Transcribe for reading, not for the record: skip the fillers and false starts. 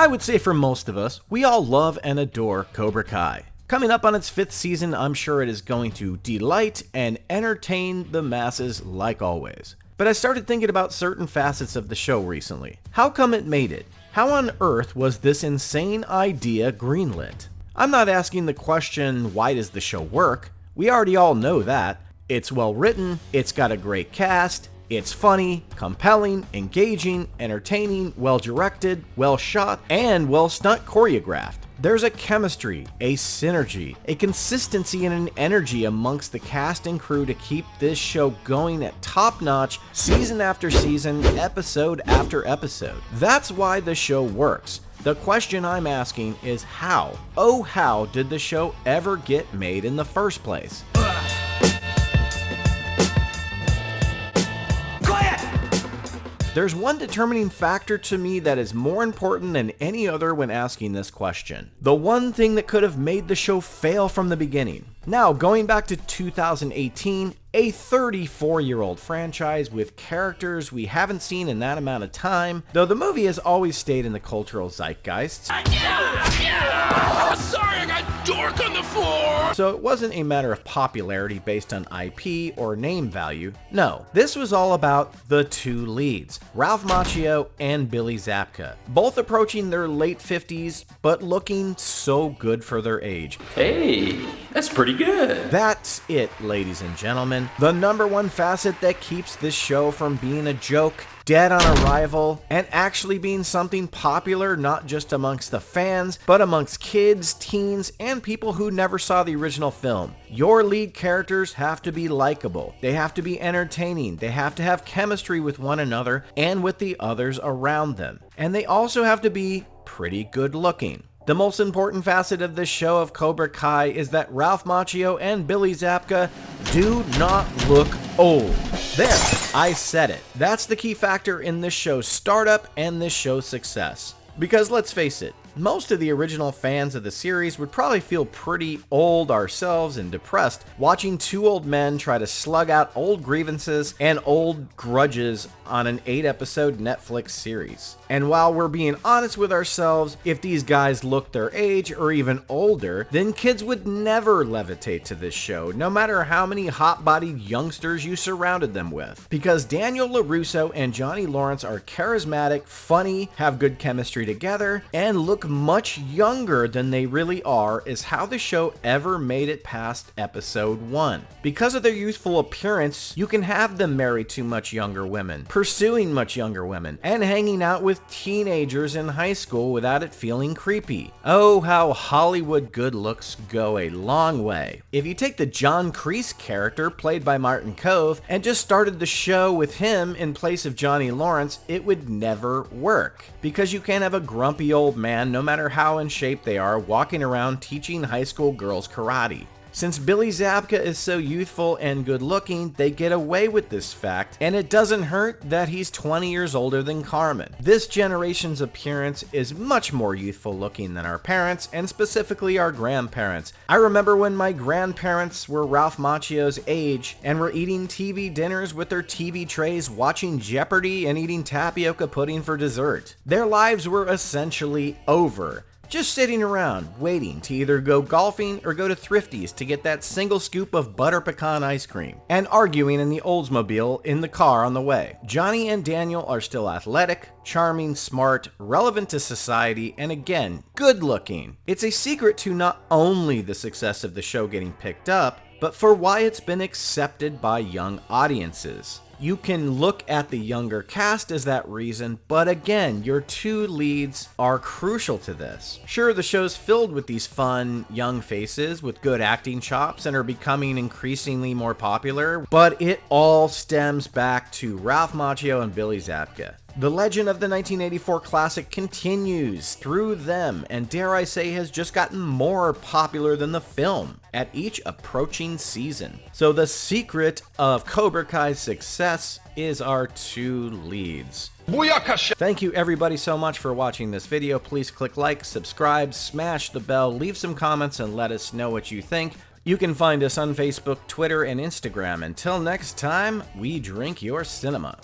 I would say for most of us, we all love and adore Cobra Kai. Coming up on its 5th season, I'm sure it is going to delight and entertain the masses like always. But I started thinking about certain facets of the show recently. How come it made it? How on earth was this insane idea greenlit? I'm not asking the question, why does the show work? We already all know that. It's well written, it's got a great cast, it's funny, compelling, engaging, entertaining, well directed, well shot, and well stunt choreographed. There's a chemistry, a synergy, a consistency, and an energy amongst the cast and crew to keep this show going at top notch, season after season, episode after episode. That's why the show works. The question I'm asking is how? Oh, how did the show ever get made in the first place? There's one determining factor to me that is more important than any other when asking this question. The one thing that could have made the show fail from the beginning. Now, going back to 2018, a 34-year-old franchise with characters we haven't seen in that amount of time, though the movie has always stayed in the cultural zeitgeist. Sorry, I got dork on the floor! So it wasn't a matter of popularity based on IP or name value. No, this was all about the two leads, Ralph Macchio and Billy Zabka, both approaching their late 50s, but looking so good for their age. Hey, that's pretty good. That's it, ladies and gentlemen. The number one facet that keeps this show from being a joke, dead on arrival, and actually being something popular not just amongst the fans, but amongst kids, teens, and people who never saw the original film. Your lead characters have to be likable, they have to be entertaining, they have to have chemistry with one another and with the others around them, and they also have to be pretty good looking. The most important facet of this show of Cobra Kai is that Ralph Macchio and Billy Zabka do not look old. There, I said it. That's the key factor in this show's startup and this show's success. Because let's face it, most of the original fans of the series would probably feel pretty old ourselves and depressed watching two old men try to slug out old grievances and old grudges on an 8-episode Netflix series. And while we're being honest with ourselves, if these guys looked their age or even older, then kids would never levitate to this show, no matter how many hot-bodied youngsters you surrounded them with. Because Daniel LaRusso and Johnny Lawrence are charismatic, funny, have good chemistry together, and look much younger than they really are is how the show ever made it past episode 1. Because of their youthful appearance, you can have them marry to much younger women, pursuing much younger women, and hanging out with teenagers in high school without it feeling creepy. Oh, how Hollywood good looks go a long way. If you take the John Kreese character played by Martin Kove and just started the show with him in place of Johnny Lawrence, it would never work. Because you can't have a grumpy old man, no matter how in shape they are, walking around teaching high school girls karate. Since Billy Zabka is so youthful and good looking, they get away with this fact, and it doesn't hurt that he's 20 years older than Carmen. This generation's appearance is much more youthful looking than our parents, and specifically our grandparents. I remember when my grandparents were Ralph Macchio's age and were eating TV dinners with their TV trays, watching Jeopardy, and eating tapioca pudding for dessert. Their lives were essentially over. Just sitting around, waiting to either go golfing or go to Thrifty's to get that single scoop of butter pecan ice cream, and arguing in the Oldsmobile in the car on the way. Johnny and Daniel are still athletic, charming, smart, relevant to society, and again, good looking. It's a secret to not only the success of the show getting picked up, but for why it's been accepted by young audiences. You can look at the younger cast as that reason, but again, your two leads are crucial to this. Sure, the show's filled with these fun, young faces with good acting chops and are becoming increasingly more popular, but it all stems back to Ralph Macchio and Billy Zabka. The legend of the 1984 classic continues through them, and dare I say has just gotten more popular than the film at each approaching season. So the secret of Cobra Kai's success is our two leads. Thank you everybody so much for watching this video. Please click like, subscribe, smash the bell, leave some comments, and let us know what you think. You can find us on Facebook, Twitter, and Instagram. Until next time, we drink your cinema.